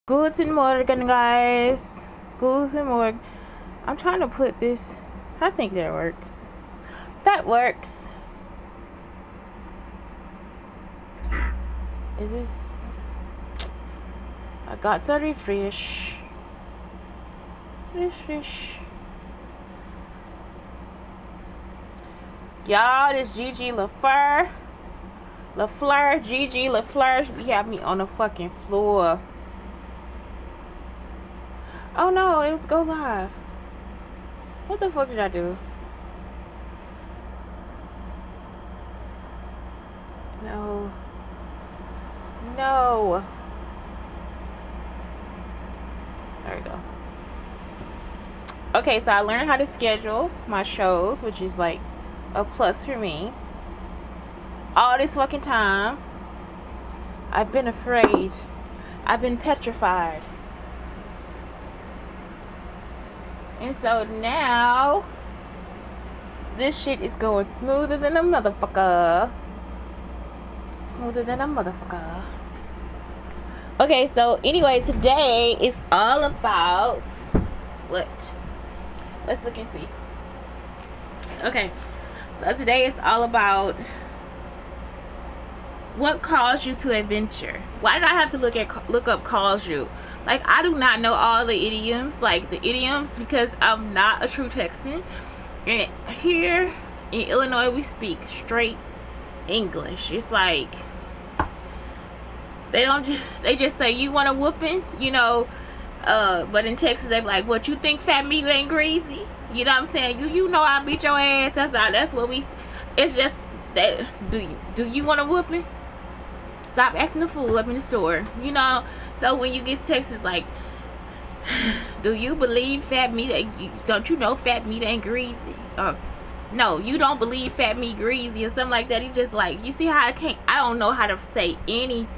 Guten Morgen, guys. Guten Morgen. I'm trying to put this. I think that works. That works. Is this? I got the refresh. Refresh. Y'all, this Gigi LaFleur. Gigi LaFleur. We have me on the fucking floor. Oh no, it was go live. What the fuck did I do? No. No. There we go. Okay, so I learned how to schedule my shows, which is like a plus for me. All this fucking time, I've been afraid. I've been petrified. And so now, this shit is going smoother than a motherfucker. Smoother than a motherfucker. Okay, so anyway, today is all about what? Let's look and see. Okay, so today is all about what calls you to adventure. Why did I have to look up calls you? Like, I do not know all the idioms, because I'm not a true Texan. And here in Illinois, we speak straight English. It's like they just say, you want a whooping, but in Texas they be like, what, you think fat meat ain't greasy? You know what I'm saying? You know I beat your ass. That's what we. It's just that. Do you want a whooping? Stop acting a fool up in the store. So when you get to Texas, like, do you believe fat meat? Don't you know fat meat ain't greasy? No, you don't believe fat meat greasy or something like that. He just like, you see how I don't know how to say any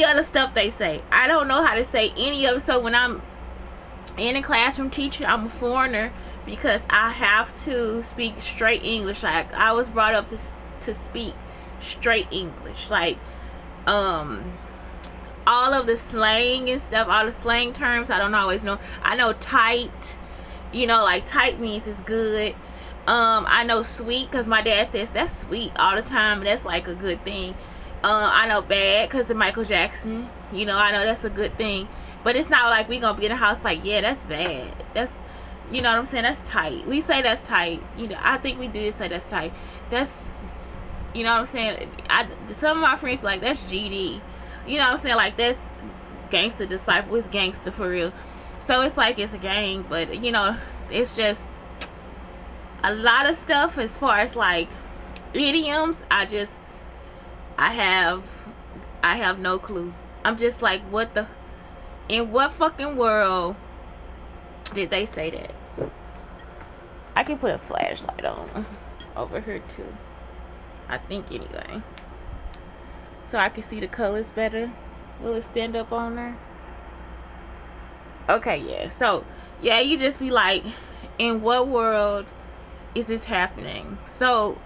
other stuff they say. I don't know how to say any of it. So when I'm in a classroom teaching, I'm a foreigner because I have to speak straight English. Like, I was brought up to speak straight English. Like, all of the slang and stuff, all the slang terms, I don't always know. I know tight, like tight means it's good. I know sweet because my dad says that's sweet all the time. That's like a good thing. I know bad because of Michael Jackson. I know that's a good thing. But it's not like we gonna be in the house like, yeah, that's bad. That's, what I'm saying? That's tight. We say that's tight. I think we do say that's tight. That's, what I'm saying? Some of my friends like, that's GD. You know what I'm saying? Like, that's gangster disciple. It's gangster for real. So it's like it's a gang, but it's just a lot of stuff as far as like idioms. I have no clue. I'm just like, in what fucking world did they say that? I can put a flashlight on over here too, I think, anyway, so I can see the colors better. Will it stand up on there? Okay, yeah. So yeah, you just be like, in what world is this happening? So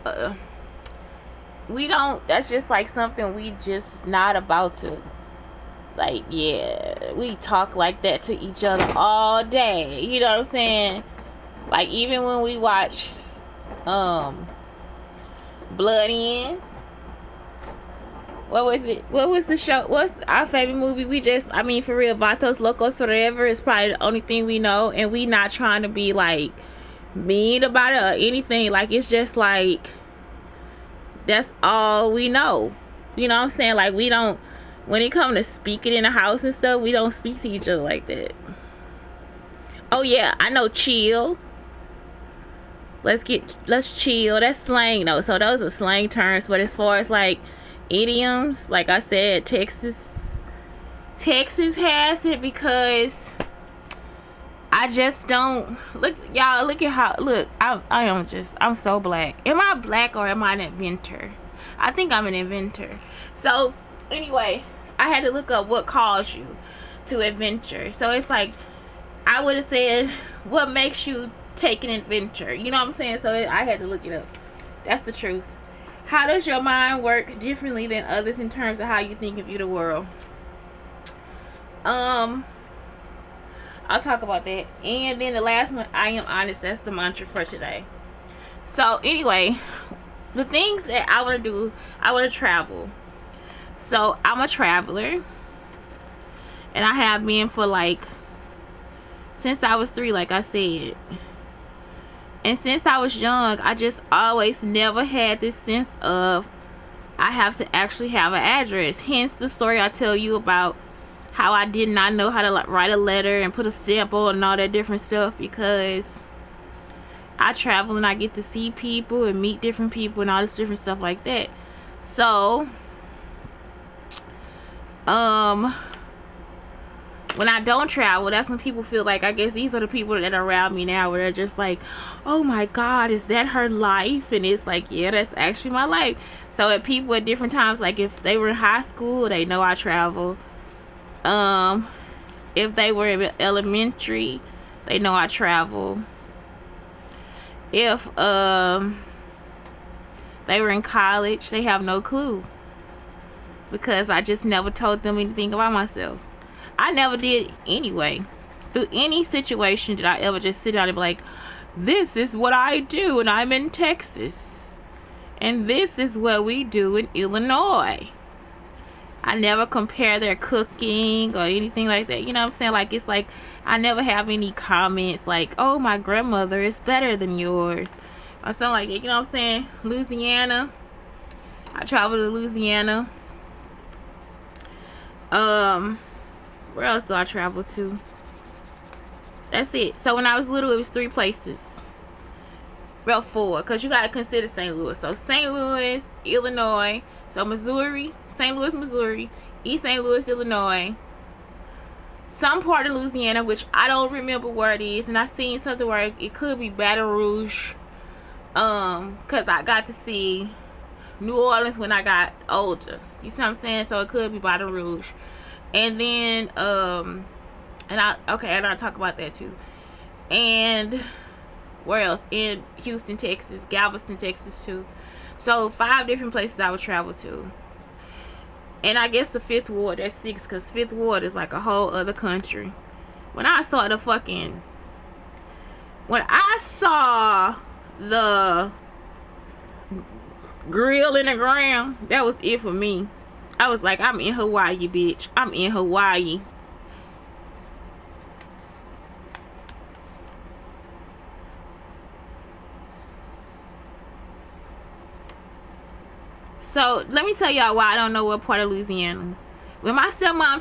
we don't, that's just like something we just not about to, like, yeah, we talk like that to each other all day. You know what I'm saying? Like, even when we watch Blood In. What was it? What was the show? What's our favorite movie? For real, Vatos Locos Forever is probably the only thing we know, and we not trying to be like mean about it or anything. Like, it's just like, that's all we know. You know what I'm saying? Like, we don't, when it comes to speaking in the house and stuff, we don't speak to each other like that. Oh yeah, I know chill. Let's chill. That's slang though. So those are slang terms. But as far as like idioms, like I said, Texas has it, because I just don't look. Y'all, look at how, look, I'm so black. Am I black or am I an inventor? I think I'm an inventor. So anyway, I had to look up what calls you to adventure. So it's like, I would have said, what makes you take an adventure? You know what I'm saying? So I had to look it up. That's the truth. How does your mind work differently than others in terms of how you think and view the world? Um, I'll talk about that. And then the last one, I am honest. That's the mantra for today. So anyway, the things that I want to do, I want to travel. So I'm a traveler, and I have been for like since I was 3, like I said. And since I was young, I just always never had this sense of I have to actually have an address. Hence the story I tell you about how I did not know how to like write a letter and put a stamp on and all that different stuff, because I travel and I get to see people and meet different people and all this different stuff like that. So when I don't travel, that's when people feel like, I guess these are the people that are around me now, where they're just like, oh my god, is that her life? And it's like, yeah, that's actually my life. So at people at different times, like if they were in high school, they know I travel. If they were in elementary, they know I travel. If they were in college, they have no clue, because I just never told them anything about myself. I never did anyway. Through any situation did I ever just sit down and be like, this is what I do and I'm in Texas, and this is what we do in Illinois. I never compare their cooking or anything like that. You know what I'm saying? Like, it's like I never have any comments like, oh, my grandmother is better than yours, or something like that. You know what I'm saying? Louisiana. I traveled to Louisiana. Where else do I travel to? That's it. So when I was little, it was 3 places. Well, 4, because you got to consider St. Louis. So St. Louis, Illinois. So Missouri, St. Louis, Missouri. East St. Louis, Illinois. Some part of Louisiana, which I don't remember where it is. And I seen something where it could be Baton Rouge. Because I got to see New Orleans when I got older. You see what I'm saying? So it could be Baton Rouge. And then, and I'll talk about that too. And where else? In Houston, Texas, Galveston, Texas too. So 5 different places I would travel to. And I guess the 5th ward, that's 6, because 5th ward is like a whole other country. When I saw the grill in the ground, that was it for me. I was like, I'm in Hawaii, bitch. I'm in Hawaii. So let me tell y'all why I don't know what part of Louisiana. When my stepmom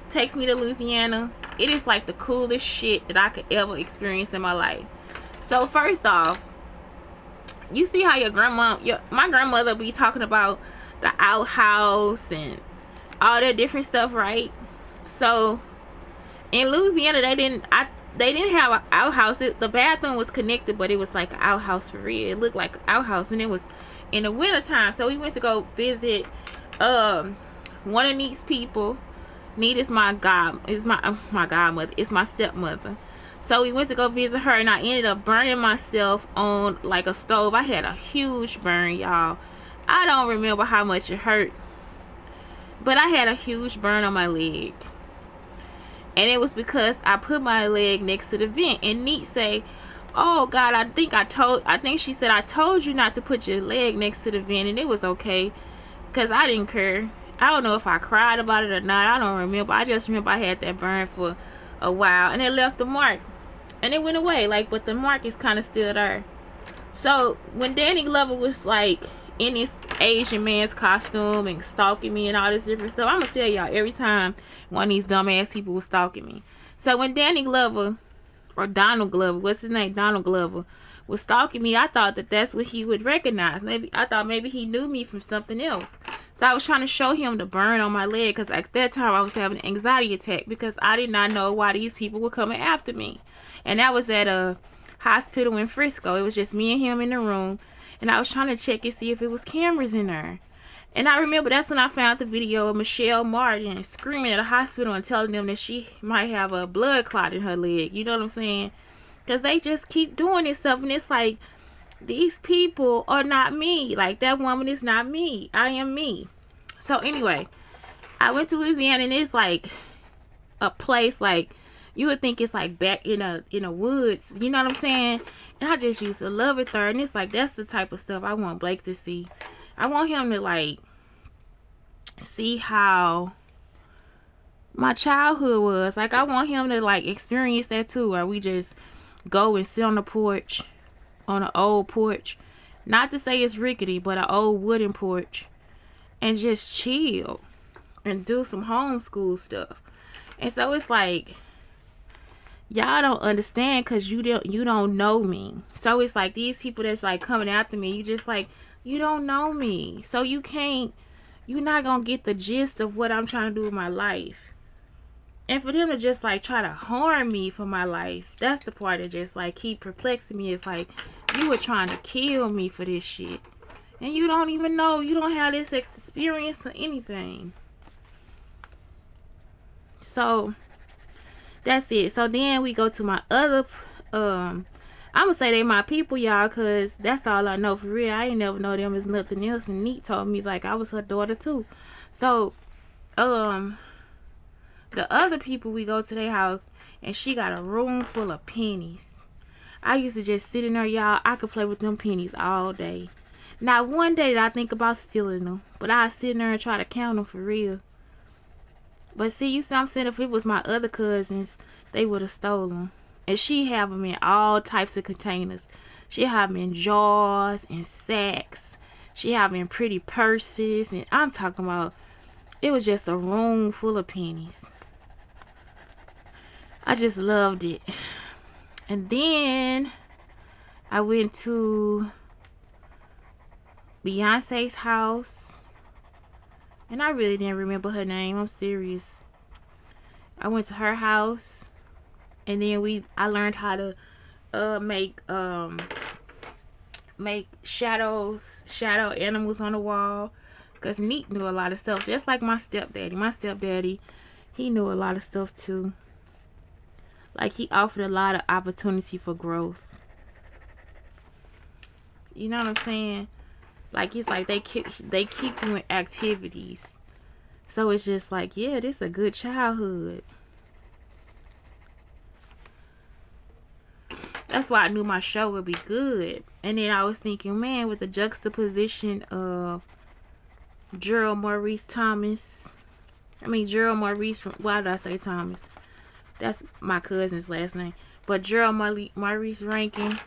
takes me to Louisiana, it is like the coolest shit that I could ever experience in my life. So first off, you see how my grandmother be talking about the outhouse and all that different stuff, right? So in Louisiana, they didn't have an outhouse. The bathroom was connected, but it was like an outhouse for real. It looked like an outhouse, and it was in the winter time. So we went to go visit one of these people. Neat is my godmother. It's my stepmother. So we went to go visit her, and I ended up burning myself on like a stove. I had a huge burn, y'all. I don't remember how much it hurt, but I had a huge burn on my leg. And it was because I put my leg next to the vent. And Neat say, oh God, I think she said, I told you not to put your leg next to the vent. And it was okay, because I didn't care. I don't know if I cried about it or not. I don't remember. I just remember I had that burn for a while, and it left a mark, and it went away, like, but the mark is kind of still there. So when Danny Glover was like in this Asian man's costume and stalking me and all this different stuff, I'm gonna tell y'all every time one of these dumbass people was stalking me. So when Danny Glover, or Donald Glover, what's his name, Donald Glover, was stalking me, I thought that that's what he would recognize. I thought maybe he knew me from something else. So I was trying to show him the burn on my leg, because at that time I was having an anxiety attack, because I did not know why these people were coming after me. And that was at a hospital in Frisco. It was just me and him in the room, and I was trying to check and see if it was cameras in there. And I remember that's when I found the video of Michelle Martin screaming at a hospital and telling them that she might have a blood clot in her leg. You know what I'm saying? Because they just keep doing this stuff, and it's like, these people are not me. Like, that woman is not me. I am me. So anyway, I went to Louisiana, and it's like a place like you would think it's like back in a woods, you know what I'm saying? And I just used to love it there. And it's like that's the type of stuff I want Blake to see. I want him to like see how my childhood was. Like I want him to like experience that too, where we just go and sit on the porch, on an old porch. Not to say it's rickety, but an old wooden porch, and just chill and do some homeschool stuff. And so it's like y'all don't understand because you don't know me. So it's like these people that's like coming after me, you just like, you don't know me, so you're not gonna get the gist of what I'm trying to do with my life. And for them to just like try to harm me for my life, that's the part that just like keep perplexing me. It's like you were trying to kill me for this shit, and you don't even know, you don't have this experience or anything. So that's it. So then we go to my other I'm gonna say they my people, y'all, cause that's all I know for real. I ain't never know them as nothing else. And Neat told me like I was her daughter too. So the other people, we go to their house and she got a room full of pennies. I used to just sit in there, y'all. I could play with them pennies all day. Now one day did I think about stealing them, but I sit in there and try to count them for real. But see, you see what I'm saying? If it was my other cousins, they would have stolen them. And she have them in all types of containers. She have them in jars and sacks. She have them in pretty purses. And I'm talking about, it was just a room full of pennies. I just loved it. And then I went to Beyonce's house. And I really didn't remember her name. I'm serious. I went to her house. And then I learned how to make shadow animals on the wall. Because Neat knew a lot of stuff. Just like my stepdaddy. My stepdaddy, he knew a lot of stuff too. Like he offered a lot of opportunity for growth. You know what I'm saying? Like it's like they keep doing activities. So it's just like, yeah, this is a good childhood. That's why I knew my show would be good. And then I was thinking, man, with the juxtaposition of Gerald Maurice Thomas. Gerald Maurice, why did I say Thomas? That's my cousin's last name. But Gerald Maurice Rankin,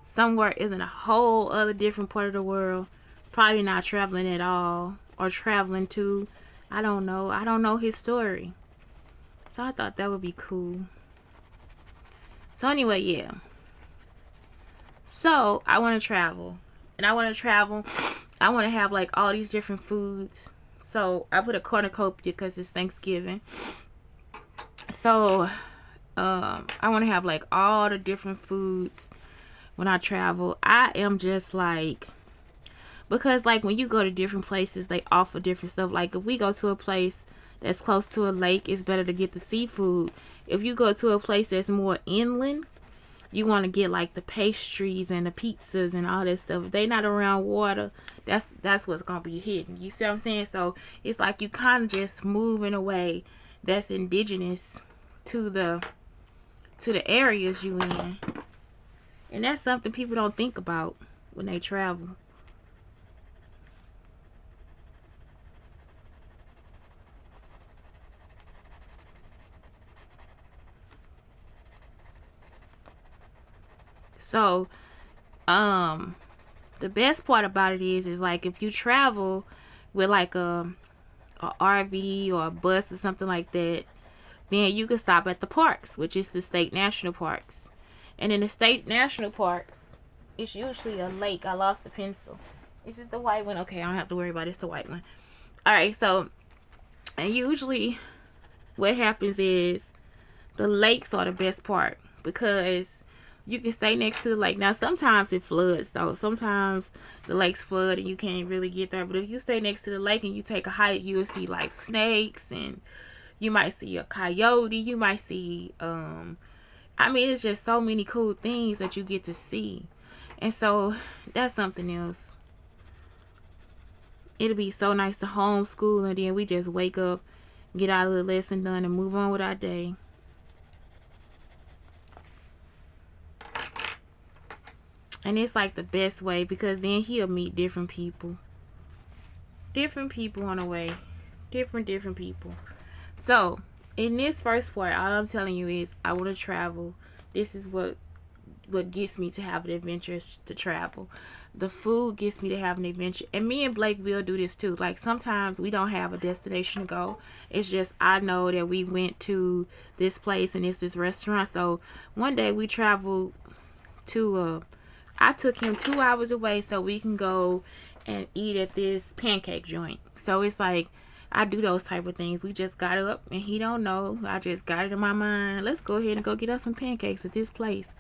somewhere is in a whole other different part of the world. Probably not traveling at all. Or traveling to. I don't know. I don't know his story. So I thought that would be cool. So anyway, yeah. So I want to travel. And I want to travel. I want to have like all these different foods. So I put a cornucopia because it's Thanksgiving. So I want to have like all the different foods when I travel. I am just like, because like when you go to different places, they offer different stuff. Like if we go to a place that's close to a lake, it's better to get the seafood. If you go to a place that's more inland, you want to get like the pastries and the pizzas and all that stuff. If they not around water, that's what's gonna be hidden. You see what I'm saying? So it's like you kind of just move in a way that's indigenous to the areas you in. And that's something people don't think about when they travel. So, the best part about it is like if you travel with like a RV or a bus or something like that, then you can stop at the parks, which is the state national parks. And in the state national parks, it's usually a lake. I lost the pencil. Is it the white one? Okay, I don't have to worry about it. It's the white one. Alright, so, and usually what happens is the lakes are the best part because you can stay next to the lake. Now, sometimes it floods, though. Sometimes the lakes flood and you can't really get there. But if you stay next to the lake and you take a hike, you'll see like snakes and you might see a coyote. You might see, it's just so many cool things that you get to see. And so that's something else. It'll be so nice to homeschool and then we just wake up get our little lesson done, and move on with our day. And it's like the best way, because then he'll meet different people. Different people on the way. Different people. So, in this first part, all I'm telling you is I want to travel. This is what gets me to have an adventure, to travel. The food gets me to have an adventure. And me and Blake will do this too. Like, sometimes we don't have a destination to go. It's just I know that we went to this place and it's this restaurant. So one day we traveled to I took him 2 hours away so we can go and eat at this pancake joint. So it's like I do those type of things. We just got up and he don't know. I just got it in my mind. Let's go ahead and go get us some pancakes at this place.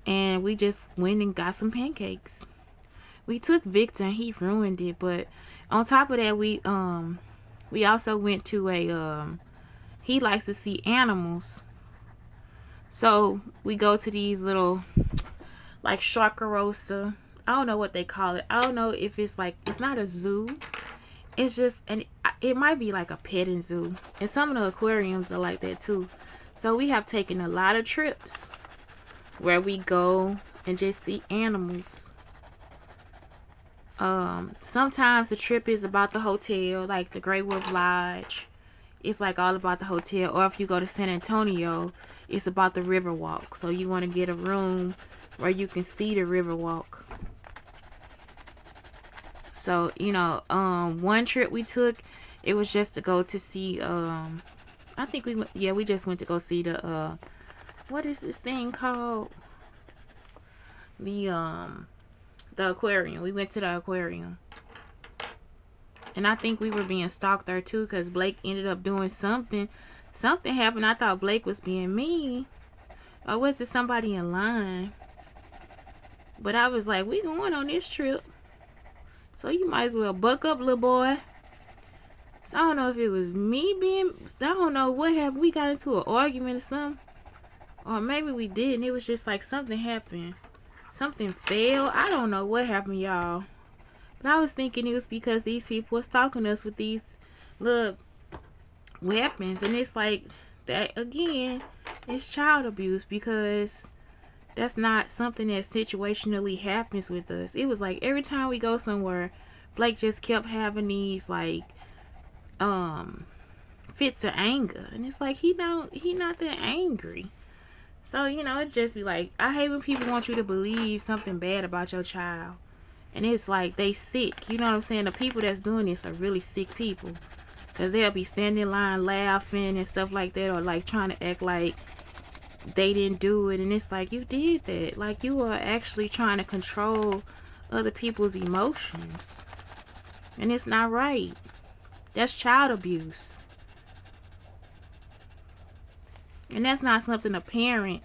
And we just went and got some pancakes. We took Victor and he ruined it. But on top of that, we also went to a he likes to see animals. So we go to these little like Sharkarosa. I don't know what they call it. I don't know if it's like, it's not a zoo. It's just, and it might be like a petting zoo. And some of the aquariums are like that too. So we have taken a lot of trips where we go and just see animals. Sometimes the trip is about the hotel, like the Great Wolf Lodge. It's like all about the hotel. Or if you go to San Antonio, it's about the river walk. So you want to get a room where you can see the river walk. So, you know, one trip we took, it was just to go to see, I think we just went to go see the, what is this thing called? The aquarium. We went to the aquarium. And I think we were being stalked there too, because Blake ended up doing something. Something happened. I thought Blake was being mean. Or was it somebody in line? But I was like, we going on this trip. So you might as well buck up, little boy. So I don't know if it was me being, I don't know what happened. We got into an argument or something. Or maybe we didn't. It was just like something happened. Something fell. I don't know what happened, y'all. But I was thinking it was because these people were stalking us with these little weapons. And it's like, that again, it's child abuse, because that's not something that situationally happens with us. It was like every time we go somewhere, Blake just kept having these like fits of anger. And it's like he not that angry. So, you know, it just be like, I hate when people want you to believe something bad about your child. And it's like they sick. You know what I'm saying? The people that's doing this are really sick people. Because they'll be standing in line laughing and stuff like that. Or like trying to act like they didn't do it. And it's like, you did that. Like, you are actually trying to control other people's emotions. And it's not right. That's child abuse. And that's not something a parent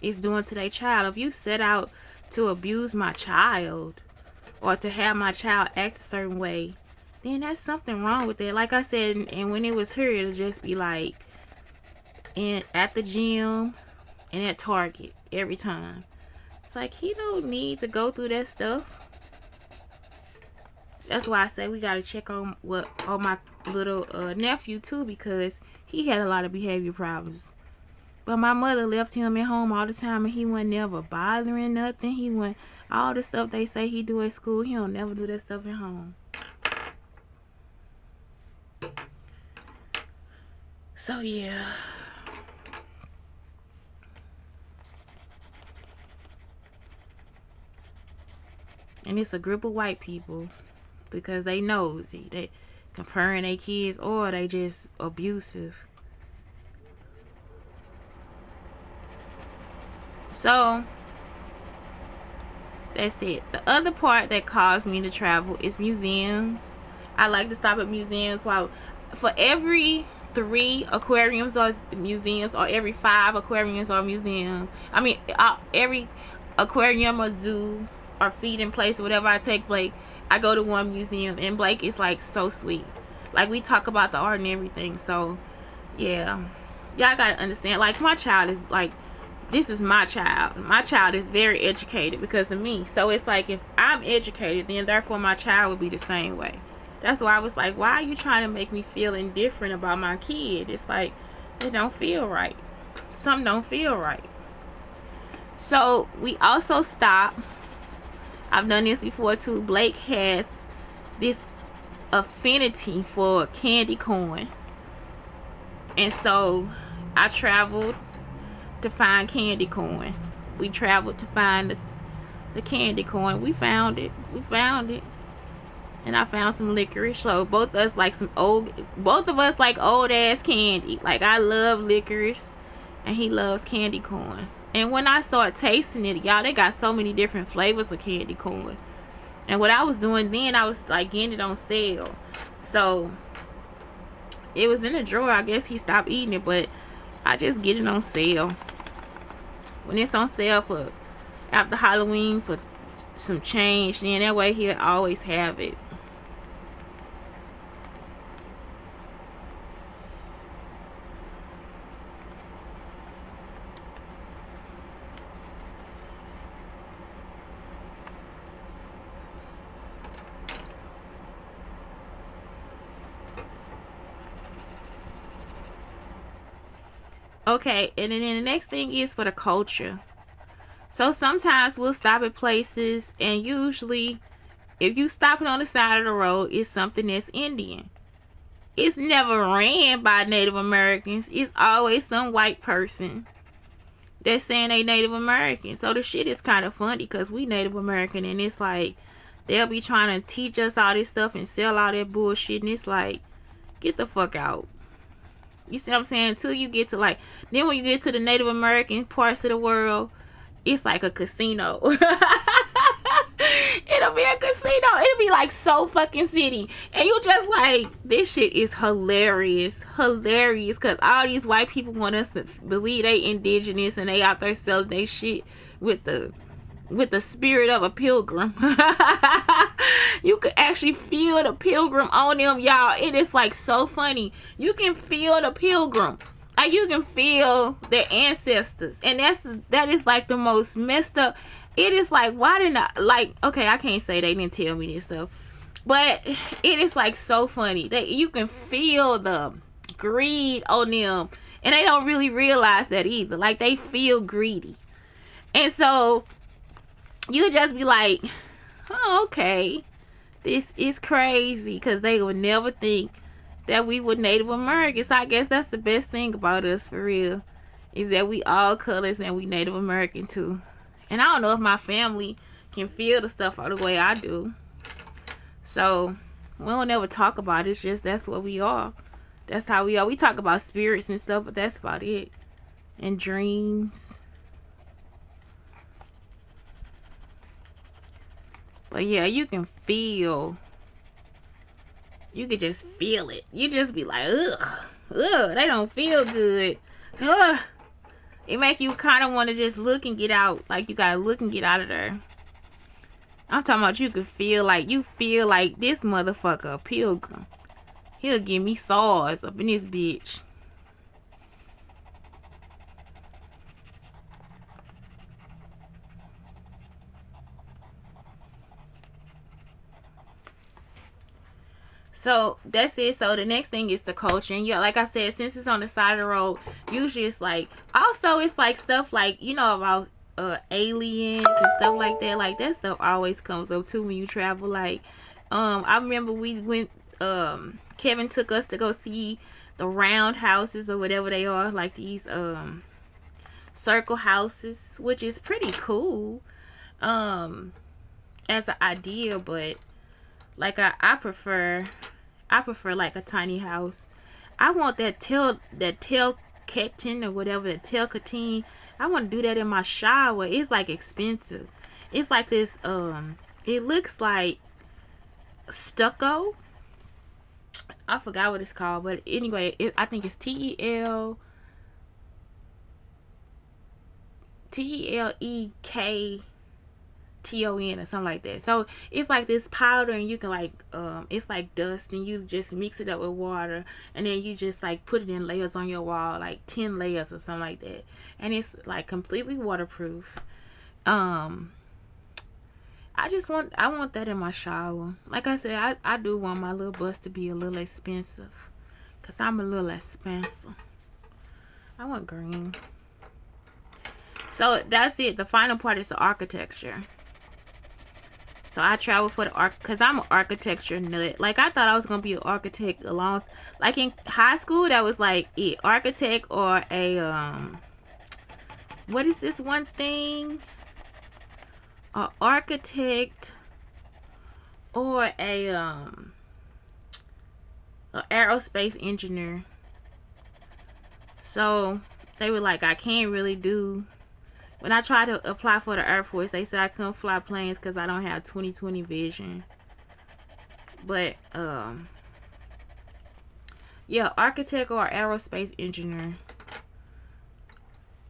is doing to their child. If you set out to abuse my child, or to have my child act a certain way, then that's something wrong with it. Like I said, and when it was her, it'll just be like at the gym and at Target every time. It's like, he don't need to go through that stuff. That's why I say we gotta check on my little nephew too, because he had a lot of behavior problems. But my mother left him at home all the time, and he wasn't never bothering nothing. He went all the stuff they say he do at school. He don't never do that stuff at home. So yeah. And it's a group of white people, because they nosy. They comparing their kids, or they just abusive. So that's it. The other part that caused me to travel is museums. I like to stop at museums. For every 3 aquariums or museums, or every 5 aquariums or museum, I mean every aquarium or zoo or feeding place or whatever I take Blake, I go to one museum. And Blake is like so sweet. Like, we talk about the art and everything. So yeah, y'all gotta understand, like, my child is like, this is my child. My child is very educated because of me. So it's like, if I'm educated, then therefore my child will be the same way. That's why I was like, why are you trying to make me feel indifferent about my kid? It's like, it don't feel right. Something don't feel right. So we also stop. I've done this before too. Blake has this affinity for candy corn, and so I traveled to find candy corn. We traveled to find the candy corn. We found it. And I found some licorice. So both of us like old ass candy. Like, I love licorice and he loves candy corn. And when I started tasting it, y'all, they got so many different flavors of candy corn. And what I was doing then, I was like getting it on sale. So it was in a drawer. I guess he stopped eating it, but I just get it on sale. When it's on sale for after Halloween for some change, then that way he'll always have it. Okay, and then the next thing is for the culture. So sometimes we'll stop at places, and usually if you stopping on the side of the road, it's something that's Indian. It's never ran by Native Americans. It's always some white person that's saying they Native American. So the shit is kind of funny because we Native American, and it's like they'll be trying to teach us all this stuff and sell all that bullshit, and it's like, get the fuck out. You see what I'm saying? Until you get to like, then when you get to the Native American parts of the world, it's like a casino. It'll be a casino. It'll be like so fucking city. And you just like, this shit is hilarious. Hilarious. Because all these white people want us to believe they indigenous and they out there selling their shit with the spirit of a pilgrim. You could actually feel the pilgrim on them, y'all. It is like so funny. You can feel the pilgrim. Like, you can feel their ancestors. And that is like the most messed up. It is like, why didn't I, like, okay, I can't say they didn't tell me this stuff, but it is like so funny that you can feel the greed on them, and they don't really realize that either. Like, they feel greedy. And so you just be like, oh, okay, this is crazy, because they would never think that we were Native Americans. So I guess that's the best thing about us, for real, is that we all colors and we Native American too. And I don't know if my family can feel the stuff the way I do. So we don't never talk about it. It's just that's what we are. That's how we are. We talk about spirits and stuff, but that's about it. And dreams. But yeah, you can feel. You can just feel it. You just be like, ugh, they don't feel good. Ugh. It make you kind of want to just look and get out. Like, you gotta look and get out of there. I'm talking about you feel like this motherfucker a pilgrim. He'll give me swords up in this bitch. So that's it. So the next thing is the culture. And yeah, like I said, since it's on the side of the road, usually it's like, also it's like stuff like, you know, about aliens and stuff like that. Like, that stuff always comes up too when you travel. Like, I remember we went, Kevin took us to go see the round houses or whatever they are, like these circle houses, which is pretty cool as an idea, but like I prefer like a tiny house. I want that tail curtain or whatever, the tail curtain. I want to do that in my shower. It's like expensive. It's like this it looks like stucco. I forgot what it's called, but anyway, I think it's TELEK TON or something like that. So it's like this powder, and you can like it's like dust, and you just mix it up with water, and then you just like put it in layers on your wall, like 10 layers or something like that, and it's like completely waterproof. I I want that in my shower. Like I said, I do want my little bust to be a little expensive. Because I'm a little expensive. I want green. So that's it. The final part is the architecture. So I travel for the art because I'm an architecture nut. Like I thought I was gonna be an architect along. Like in high school, that was like it, architect or a what is this one thing? An architect or a aerospace engineer. So they were like, I can't really do. When I tried to apply for the Air Force, they said I couldn't fly planes because I don't have 20/20 vision. But yeah, architect or aerospace engineer.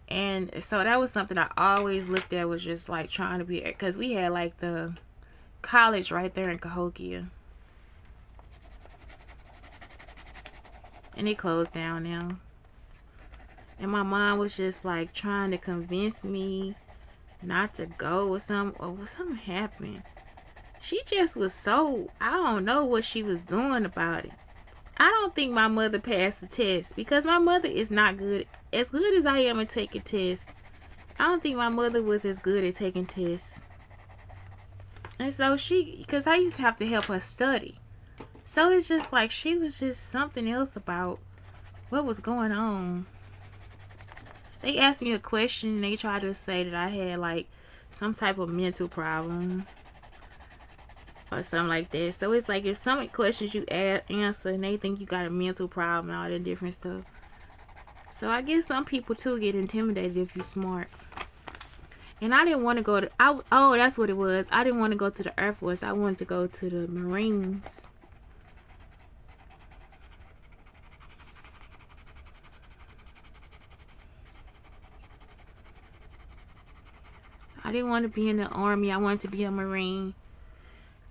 And so that was something I always looked at, was just like trying to be, because we had like the college right there in Cahokia. And it closed down now. And my mom was just like trying to convince me not to go or something happened. She just was so, I don't know what she was doing about it. I don't think my mother passed the test because my mother is not good. As good as I am at taking tests, I don't think my mother was as good at taking tests. And so because I used to have to help her study. So it's just like she was just something else about what was going on. They asked me a question and they tried to say that I had like some type of mental problem or something like that. So it's like if some questions you answer and they think you got a mental problem and all that different stuff. So I guess some people too get intimidated if you're smart. And I didn't want to go to, oh, that's what it was. I didn't want to go to the Air Force. I wanted to go to the Marines. I didn't want to be in the Army. I wanted to be a Marine.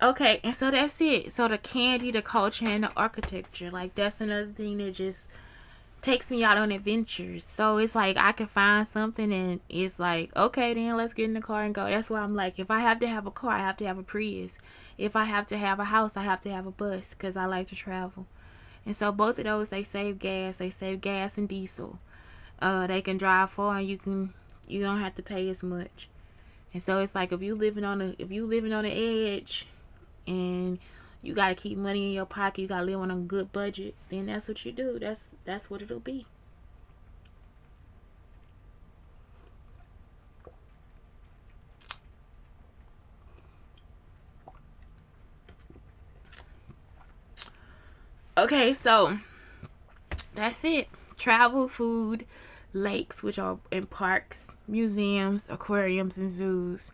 Okay, and so that's it. So the candy, the culture, and the architecture. Like, that's another thing that just takes me out on adventures. So it's like I can find something and it's like, okay, then let's get in the car and go. That's why I'm like, if I have to have a car, I have to have a Prius. If I have to have a house, I have to have a bus because I like to travel. And so both of those, they save gas. They save gas and diesel. They can drive far and you don't have to pay as much. And so it's like if you living on the edge and you gotta keep money in your pocket, you gotta live on a good budget, then that's what you do. That's what it'll be. Okay, so that's it. Travel, food, lakes, which are in parks, museums, aquariums, and zoos,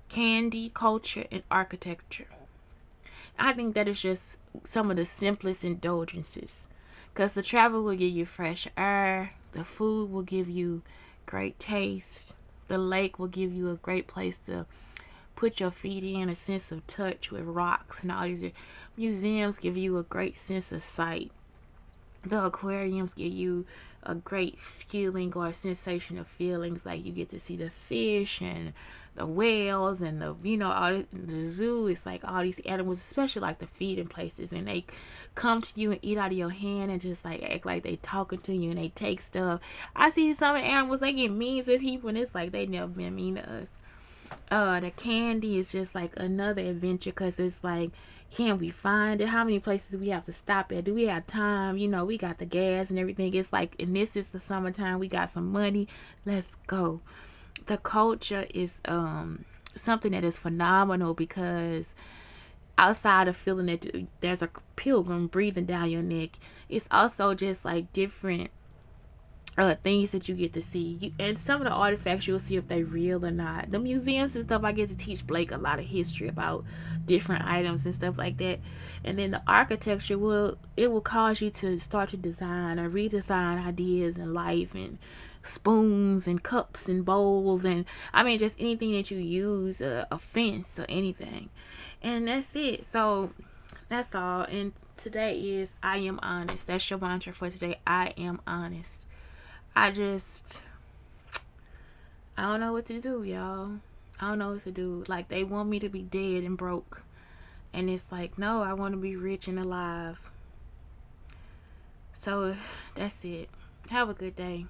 candy, culture, and architecture. I think that is just some of the simplest indulgences. Because the travel will give you fresh air, the food will give you great taste, the lake will give you a great place to put your feet in, a sense of touch with rocks, and all these museums give you a great sense of sight. The aquariums give you a great feeling or a sensation of feelings, like you get to see the fish and the whales and the zoo. It's like all these animals, especially like the feeding places, and they come to you and eat out of your hand and just like act like they talking to you and they take stuff. I see some animals, they get mean to people and it's like they never been mean to us. The candy is just like another adventure because it's like, can we find it? How many places do we have to stop at? Do we have time? We got the gas and everything. It's like, and this is the summertime, we got some money, let's go. The culture is something that is phenomenal because outside of feeling that there's a pilgrim breathing down your neck, it's also just like different things that you get to see, and some of the artifacts you'll see if they real or not. The museums and stuff, I get to teach Blake a lot of history about different items and stuff like that. And then the architecture will cause you to start to design or redesign ideas in life, and spoons and cups and bowls, and I mean just anything that you use, a fence or anything. And that's it. So that's all. And today is I am honest. That's your mantra for today. I am honest. I don't know what to do, y'all. I don't know what to do. Like, they want me to be dead and broke. And it's like, no, I want to be rich and alive. So, that's it. Have a good day.